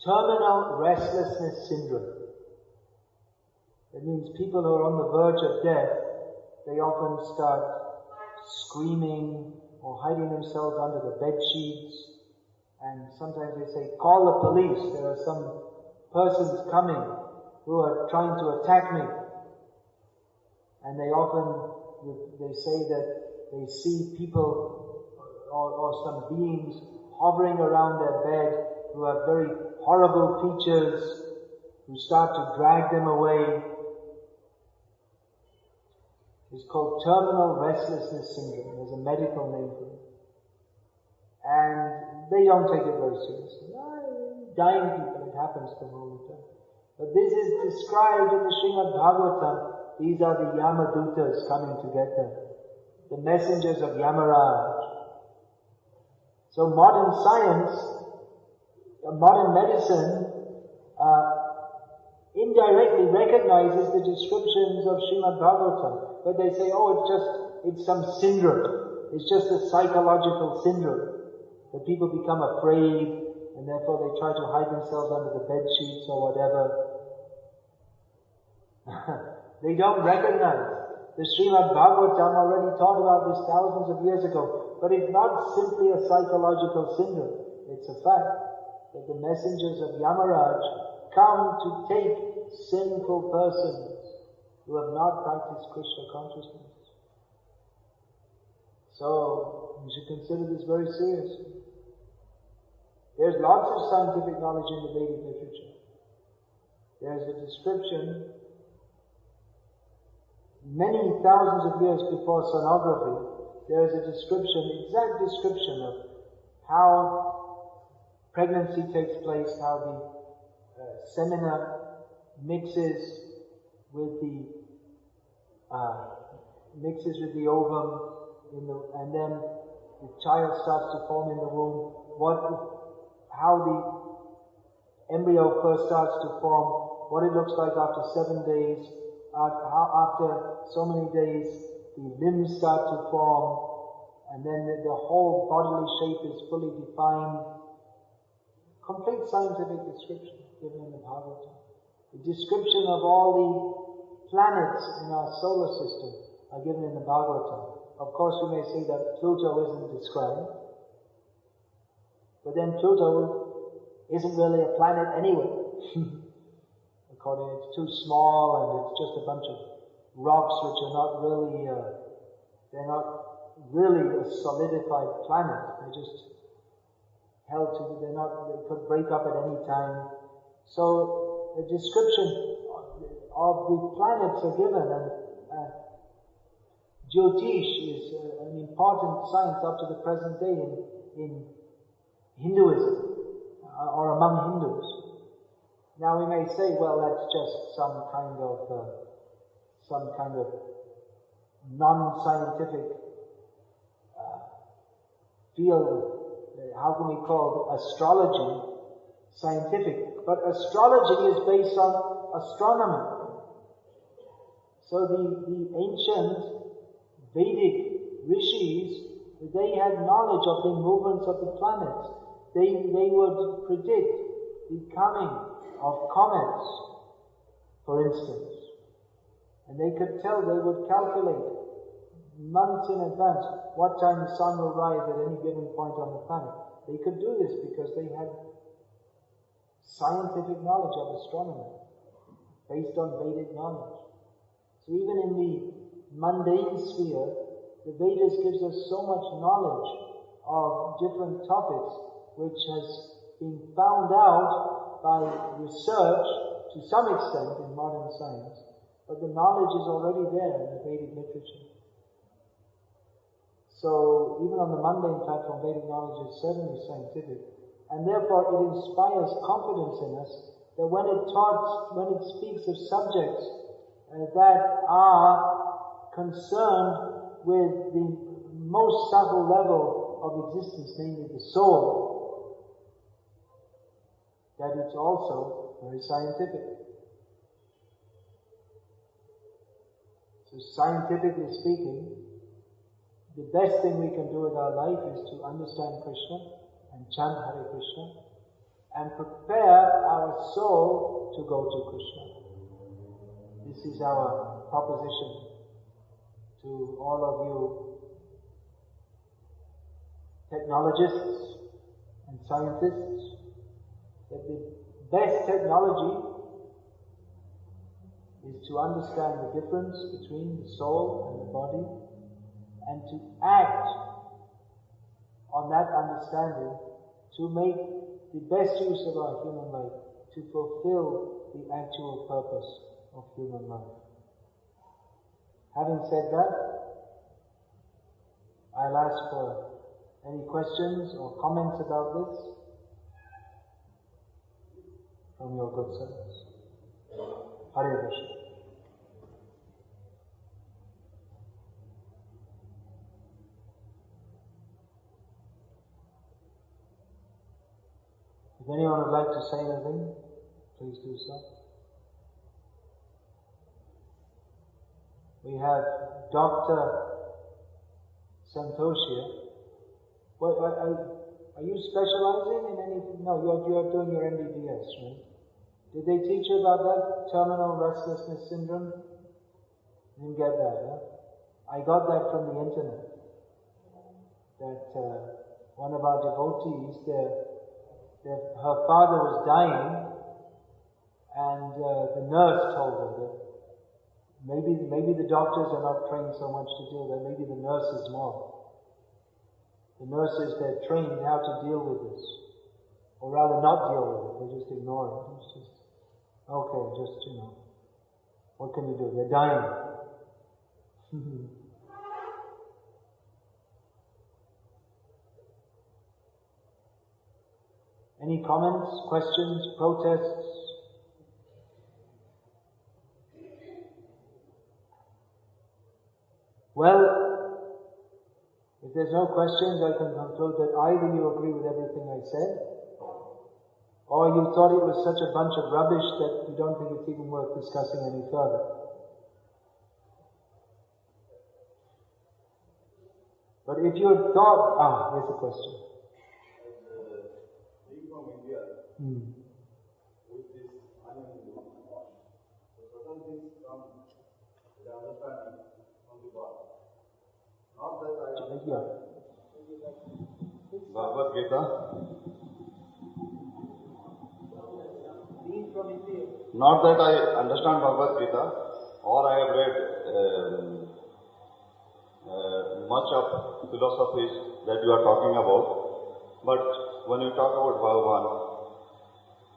terminal restlessness syndrome. It means people who are on the verge of death, they often start screaming or hiding themselves under the bed sheets, and sometimes they say, call the police, there are some persons coming who are trying to attack me. And they say that they see people or some beings hovering around their bed who have very horrible features, who start to drag them away. It's called terminal restlessness syndrome. There's a medical name for it. And they don't take it very seriously. Dying people, it happens to them all the time. But this is described in the Srimad Bhagavatam. These are the Yamadutas coming to get them. The messengers of Yamaraj. So modern science, modern medicine, indirectly recognizes the descriptions of Srimad Bhagavatam. But they say, it's some syndrome. It's just a psychological syndrome. That people become afraid, and therefore they try to hide themselves under the bed sheets or whatever. They don't recognize. The Srimad Bhagavatam already taught about this thousands of years ago. But it's not simply a psychological syndrome. It's a fact that the messengers of Yamaraj come to take sinful persons who have not practiced Krishna consciousness. So, you should consider this very seriously. There's lots of scientific knowledge in the Vedic literature. There's a description, many thousands of years before sonography, there is a description, exact description of how pregnancy takes place, how the semina mixes with the ovum, and then the child starts to form in the womb. How the embryo first starts to form, what it looks like after 7 days, how after so many days the limbs start to form, and then the whole bodily shape is fully defined. Complete scientific description given in the Bhagavatam. The description of all the planets in our solar system are given in the Bhagavatam. Of course, you may say that Pluto isn't described, but then Pluto isn't really a planet anyway. According, it's too small and it's just a bunch of rocks which are not really, they're not really a solidified planet. They're just held to, they could break up at any time. So a description of the planets are given, and Jyotish is an important science up to the present day in Hinduism, or among Hindus. Now we may say, well, that's just some kind of non-scientific field. How can we call astrology scientific? But astrology is based on astronomy. So the ancient Vedic rishis, they had knowledge of the movements of the planets. They would predict the coming of comets, for instance. And they could tell, they would calculate months in advance what time the sun will rise at any given point on the planet. They could do this because they had scientific knowledge of astronomy based on Vedic knowledge. So even in the mundane sphere, the Vedas gives us so much knowledge of different topics which has been found out by research to some extent in modern science, but the knowledge is already there in the Vedic literature. So even on the mundane platform, Vedic knowledge is certainly scientific, and therefore it inspires confidence in us that when it speaks of subjects that are concerned with the most subtle level of existence, namely the soul, that it's also very scientific. So scientifically speaking, the best thing we can do with our life is to understand Krishna and chant Hare Krishna and prepare our soul to go to Krishna. This is our proposition to all of you technologists and scientists, that the best technology is to understand the difference between the soul and the body, and to act on that understanding to make the best use of our human life, to fulfill the actual purpose of human life. Having said that, I'll ask for any questions or comments about this from your good selves. Hare Krishna. If anyone would like to say anything, please do so. We have Dr. Santoshia. What, are you specializing in anything? No, you're doing your MBBS, right? Did they teach you about that? Terminal restlessness syndrome? You didn't get that, huh? I got that from the internet. That one of our devotees, her father was dying, and the nurse told her that maybe the doctors are not trained so much to deal with it, maybe the nurses more. The nurses, they're trained how to deal with this, or rather not deal with it, they just ignore it. It's just, okay, what can you do? They're dying. Any comments, questions, protests? Well, if there's no questions, I can conclude that either you agree with everything I said, or you thought it was such a bunch of rubbish that you don't think it's even worth discussing any further. But if you had thought, here's a question. Being from India, with this unknown, so certain things come with the understanding from the God. Not that I understand Bhagavad Gita. Being from India. Not that I understand Bhagavad Gita, or I have read much of philosophies that you are talking about, but when you talk about Bhagavan,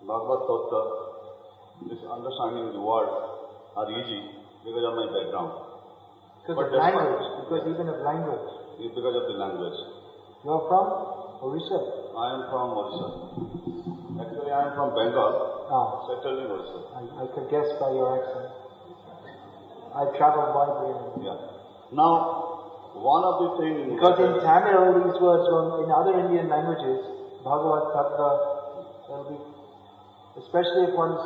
Bhagavad Tattva, this understanding the words are easy because of my background. Because of language, even of language. Because of the language. You are from Orissa? I am from Orissa. Actually, I am from Bengal, settled in Orissa. I could guess by your accent. I travel widely. Yeah. Now, one of the things... Because in Tamil, these words, in other Indian languages, Bhagavad Tattva, will be, especially if one's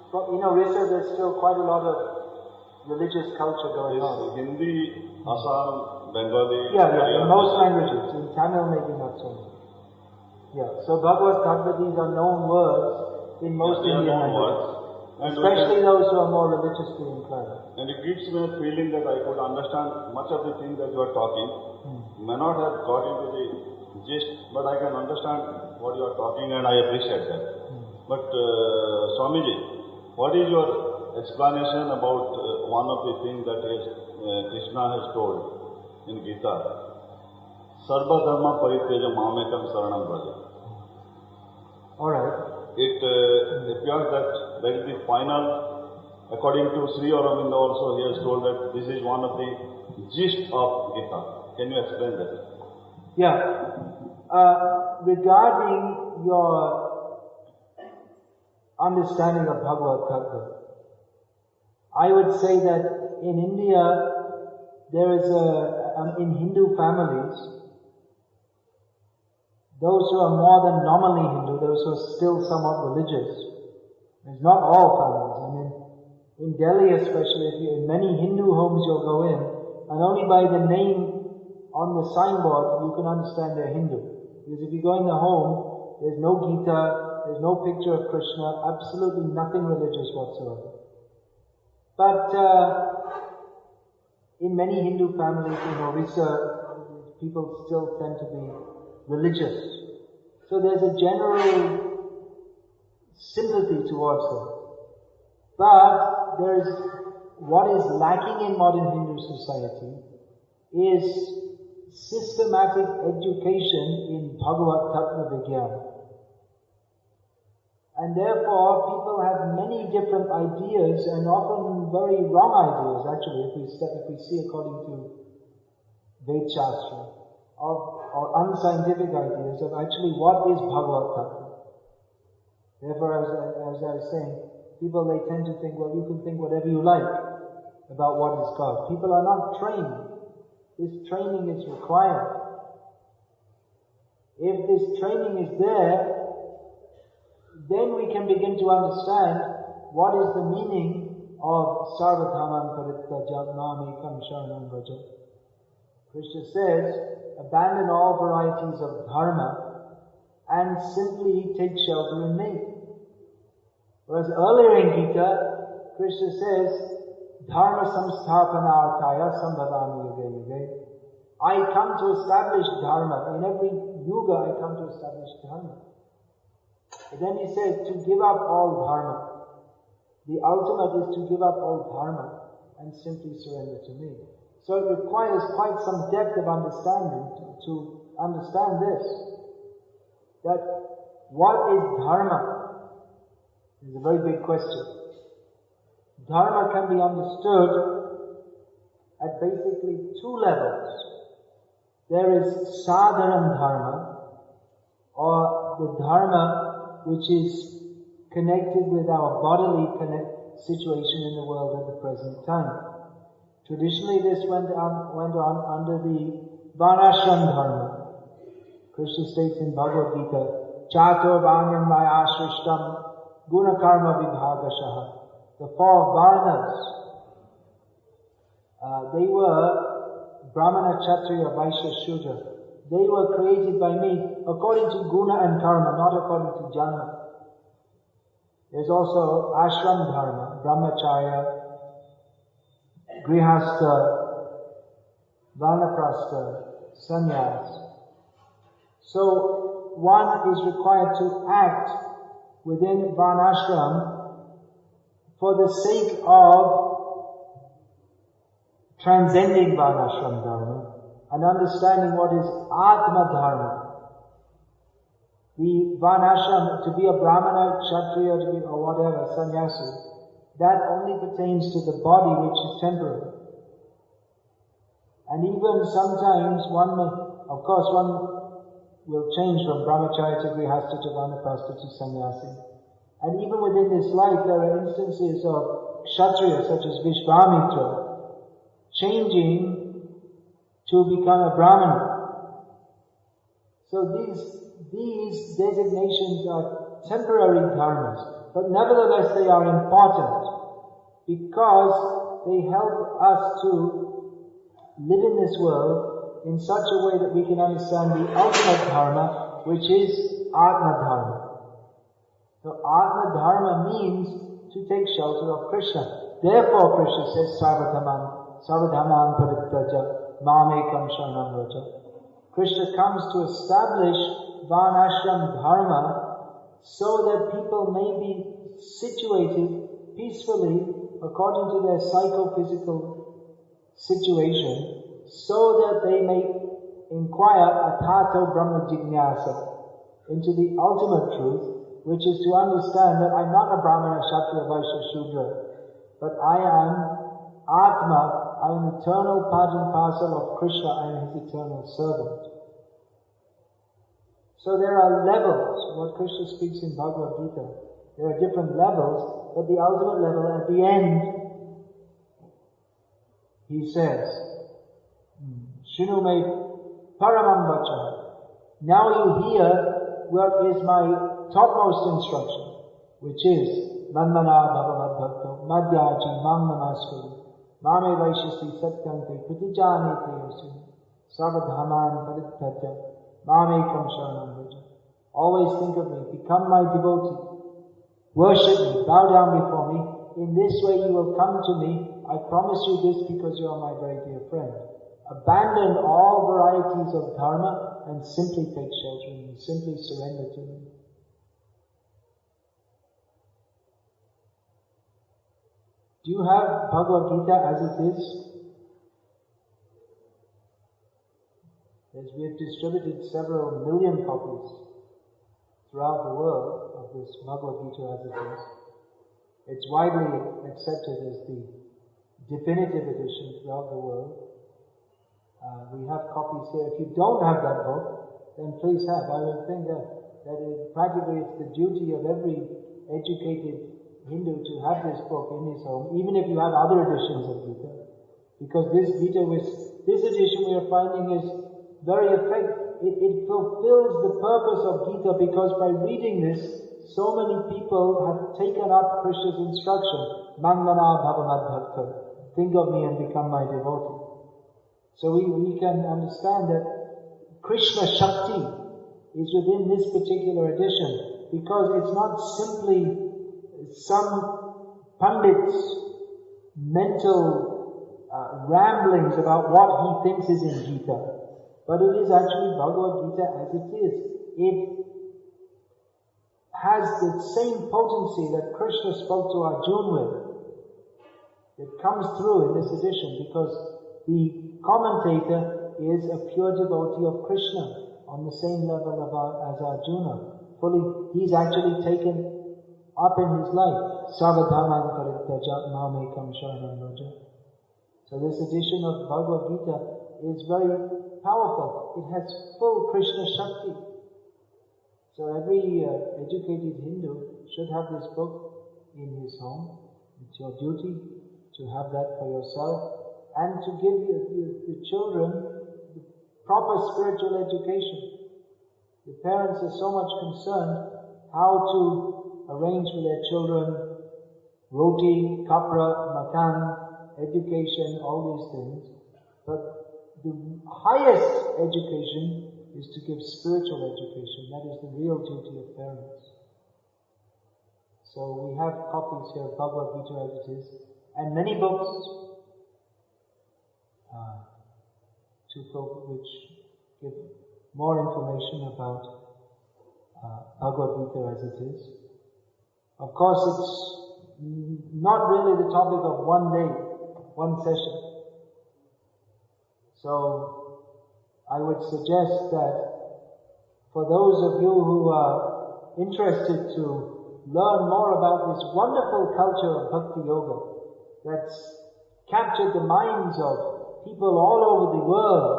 from, Orissa, there's still quite a lot of religious culture going on. Hindi, Assam, Bengali... Yeah, in most languages. In Tamil, maybe not so much. Yeah, so Bhagavad Tattva, these are known words in most Indian languages. Especially those who are more religiously inclined. And it gives me a feeling that I could understand much of the things that you are talking. May not have got into the gist, but I can understand what you are talking and I appreciate that. But Swamiji, what is your explanation about one of the things that Krishna has told in Gita? Sarva dharma parityaja mamekam saranam braja. Alright. It appears that is the final, according to Sri Aurobindo also, he has told that this is one of the gist of Gita. Can you explain that? Yeah. Regarding your understanding of Bhagavad Tattva, I would say that in India, there is in Hindu families, those who are more than nominally Hindu, those who are still somewhat religious. It's not all families. I mean, in Delhi especially, in many Hindu homes you'll go in, and only by the name on the signboard you can understand they're Hindu. Because if you go in the home, there's no Gita, there's no picture of Krishna, absolutely nothing religious whatsoever. But in many Hindu families in Orissa, people still tend to be religious. So there's a general sympathy towards them. But there's what is lacking in modern Hindu society is systematic education in Bhagavad Tattva Vigyan. And therefore people have many different ideas and often very wrong ideas actually if we see according to Ved Shastra. Or unscientific ideas of actually what is Bhagavad Tattva. Therefore, as I was saying, people they tend to think, well, you can think whatever you like about what is God. People are not trained. This training is required. If this training is there, then we can begin to understand what is the meaning of Sarvadhamam Parityaja Mamekam Sharanam Vraja. Krishna says, abandon all varieties of dharma and simply take shelter in me. Whereas earlier in Gita, Krishna says, dharma samsthapanarthaya sambhavami yuge yuge. I come to establish dharma. In every yuga I come to establish dharma. But then he says to give up all dharma. The ultimate is to give up all dharma and simply surrender to me. So it requires quite some depth of understanding to understand this. That what is dharma is a very big question. Dharma can be understood at basically two levels. There is sadharan dharma, or the dharma which is connected with our bodily situation in the world at the present time. Traditionally, this went on under the Varnashram Dharma. Krishna states in Bhagavad Gita, Chatur Varnam Maya Shrishtam Guna Karma Vibhagashaha. The four Varnas, they were Brahmana, Kshatriya, Vaishya, Shudra. They were created by me according to Guna and Karma, not according to Janma. There's also Ashram Dharma, Brahmacharya, Grihastha, Vanaprastha, Sannyas. So one is required to act within Varnashram for the sake of transcending Varnashram Dharma and understanding what is Atma Dharma. The Varnashram, to be a Brahmana, Kshatriya, to be, or whatever, sannyasi, that only pertains to the body which is temporary. And even sometimes one will change from brahmacharya to grihastha to vanaprastha to sannyasi. And even within this life there are instances of kshatriya such as Vishvamitra changing to become a brahmana. So these designations are temporary dharmas, but nevertheless they are important because they help us to live in this world in such a way that we can understand the ultimate dharma, which is Atma Dharma. So Atma Dharma means to take shelter of Krishna. Therefore Krishna says, Sarvadhaman Paritraja Mamekam Sharanam Vraja. Krishna comes to establish Varnashram Dharma so that people may be situated peacefully according to their psychophysical situation, so that they may inquire atato brahma jignasa, into the ultimate truth, which is to understand that I'm not a brahmana, kshatriya, vaishya, shudra, but I am Atma, I am eternal part and parcel of Krishna, I am his eternal servant. So there are levels, what Krishna speaks in Bhagavad Gita. There are different levels, but the ultimate level at the end, he says, Shinu me paramam vacha. Now you hear what is my topmost instruction, which is Manmana bhavamadbhakto madhyaji mam namaskuru mame vaishasti satyante pratijani priyasi savadhaman parittatya mamekam sharanam vraja. Always think of me, become my devotee, worship me, bow down before me. In this way you will come to me. I promise you this because you are my very dear friend. Abandon all varieties of dharma and simply take shelter in me, simply surrender to me. Do you have Bhagavad Gita as it is? As we have distributed several million copies throughout the world of this Bhagavad Gita as it is. It's widely accepted as the definitive edition throughout the world. We have copies here. If you don't have that book, then please have. I would think that practically it's the duty of every educated Hindu to have this book in his home, even if you have other editions of Gita. Because this edition we are finding is very effective. It fulfills the purpose of Gita, because by reading this, so many people have taken up Krishna's instruction. Mangmana bhavamadbhakta. Think of me and become my devotee. So we can understand that Krishna Shakti is within this particular edition, because it's not simply some pundit's mental ramblings about what he thinks is in Gita, but it is actually Bhagavad Gita as it is. It has the same potency that Krishna spoke to Arjuna with. It comes through in this edition because the commentator is a pure devotee of Krishna on the same level as Arjuna. He's actually taken up in his life. Sarvadhaman parittaja mamekam sharanam vraja. So this edition of Bhagavad Gita is very powerful. It has full Krishna Shakti. So every educated Hindu should have this book in his home. It's your duty to have that for yourself, and to give the children the proper spiritual education. The parents are so much concerned how to arrange for their children roti, kapra, makan, education, all these things. But the highest education is to give spiritual education. That is the real duty of parents. So we have copies here of Bhagavad Gita as it is, and many books which give more information about Bhagavad Gita as it is. Of course, it's not really the topic of one day, one session. So I would suggest that for those of you who are interested to learn more about this wonderful culture of Bhakti Yoga that's captured the minds of people all over the world,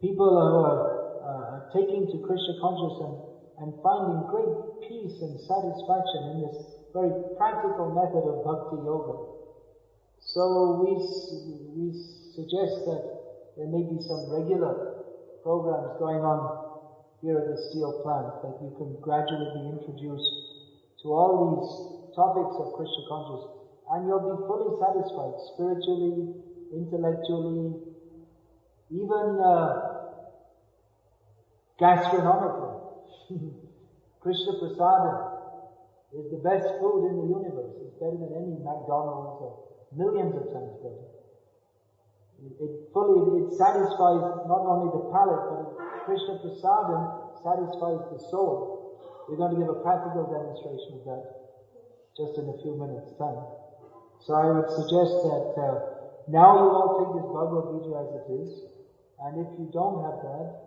people who are taking to Krishna consciousness and finding great peace and satisfaction in this very practical method of Bhakti Yoga. So we suggest that there may be some regular programs going on here at the steel plant, that you can gradually be introduced to all these topics of Krishna consciousness, and you'll be fully satisfied spiritually, intellectually, even gastronomically. Krishna Prasadam is the best food in the universe. It's better than any McDonald's or millions of times better. It satisfies not only the palate, but Krishna Prasadam satisfies the soul. We're going to give a practical demonstration of that just in a few minutes' time. So I would suggest that now you all take this Bhagavad Gita as it is, and if you don't have that,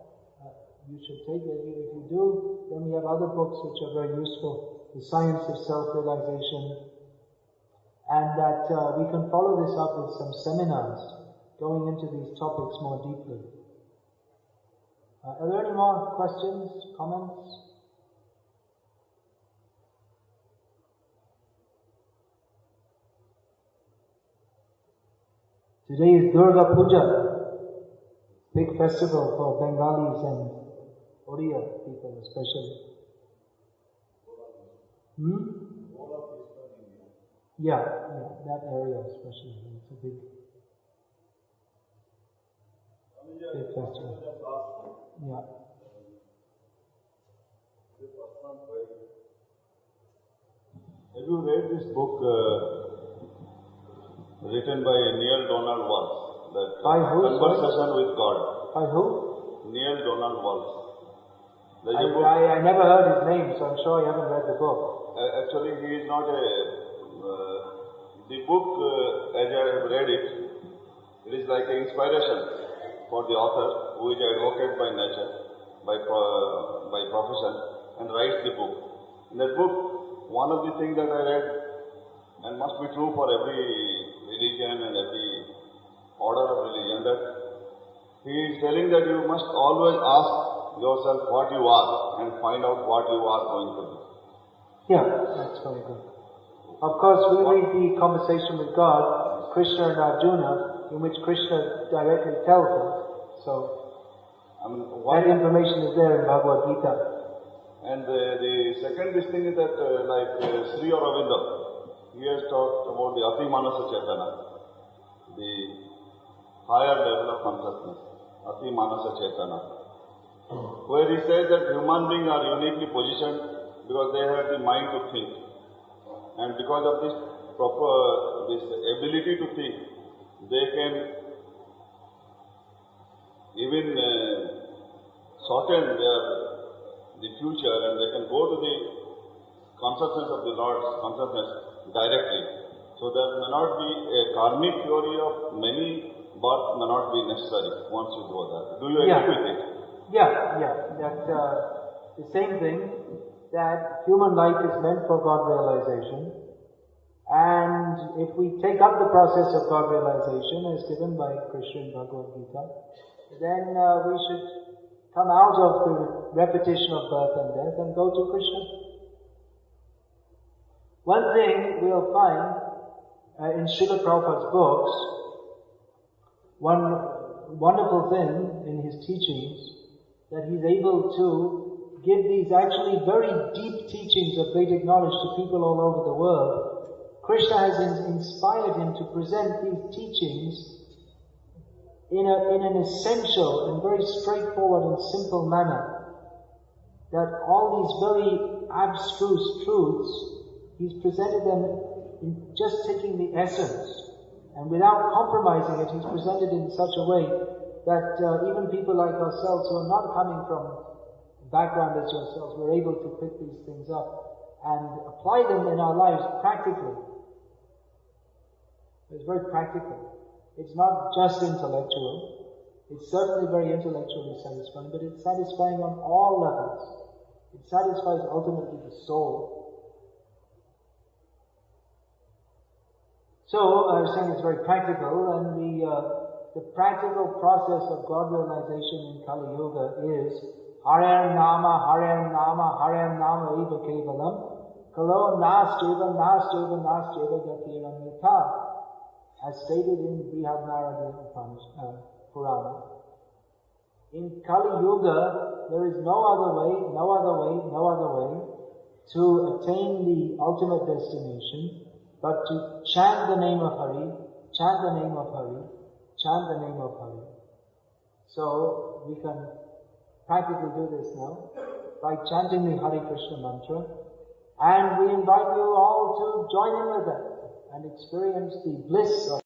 you should take it. If you do, then we have other books which are very useful, The Science of Self-Realization, and that we can follow this up with some seminars going into these topics more deeply. Are there any more questions, comments? Today is Durga Puja, big festival for Bengalis and Oriya people especially. Yeah, that area especially. It's a big festival. Yeah. Have you read this book written by Neil Donald Walsh? That By who? Conversation with God. By who? Neil Donald Walsh. I never heard his name, so I'm sure I haven't read the book. Actually, he is not a... the book, as I have read it, it is like an inspiration for the author, who is an advocate by nature, by profession, and writes the book. In that book, one of the things that I read, and must be true for every religion and every order of religion, that he is telling that you must always ask yourself what you are and find out what you are going to be. Yeah, that's very good. Of course, we read the conversation with God, Krishna and Arjuna, in which Krishna directly tells us. So, that information is there in Bhagavad Gita. And the second thing is that, Sri Aurobindo, he has talked about the Ati Manasa Chetana, the higher level of consciousness, Ati Manasa Chetana, where he says that human beings are uniquely positioned because they have the mind to think. And because of this ability to think, they can even shorten the future, and they can go to the consciousness of the Lord's consciousness directly. So there may not be a karmic theory of many births may not be necessary once you go there. Do you agree with it? Yeah. That the same thing, that human life is meant for God realization, and if we take up the process of God realization as given by Krishna in Bhagavad Gita, then we should come out of the repetition of birth and death and go to Krishna. One thing we'll find in Srila Prabhupada's books, one wonderful thing in his teachings, that he's able to give these actually very deep teachings of Vedic knowledge to people all over the world. Krishna has inspired him to present these teachings in an essential and very straightforward and simple manner. That all these very abstruse truths, he's presented them in just taking the essence, and without compromising it, he's presented in such a way that even people like ourselves who are not coming from background as yourselves, we're able to pick these things up and apply them in our lives practically. It's very practical. It's not just intellectual. It's certainly very intellectually satisfying, but it's satisfying on all levels. It satisfies ultimately the soul. So, I was saying it's very practical, and the practical process of God realization in Kali Yuga is Harem Nama, Harem Nama, Harem Nama Eva Kevalam, Kalo Nastyeva, Nastyeva, Nastyeva Gatiram Yata, as stated in Brihad Narada Purana. In Kali Yuga, there is no other way to attain the ultimate destination but to chant the name of Hari, chant the name of Hari, chant the name of Hari. So, we can practically do this now by chanting the Hare Krishna mantra, and we invite you all to join in with that and experience the bliss of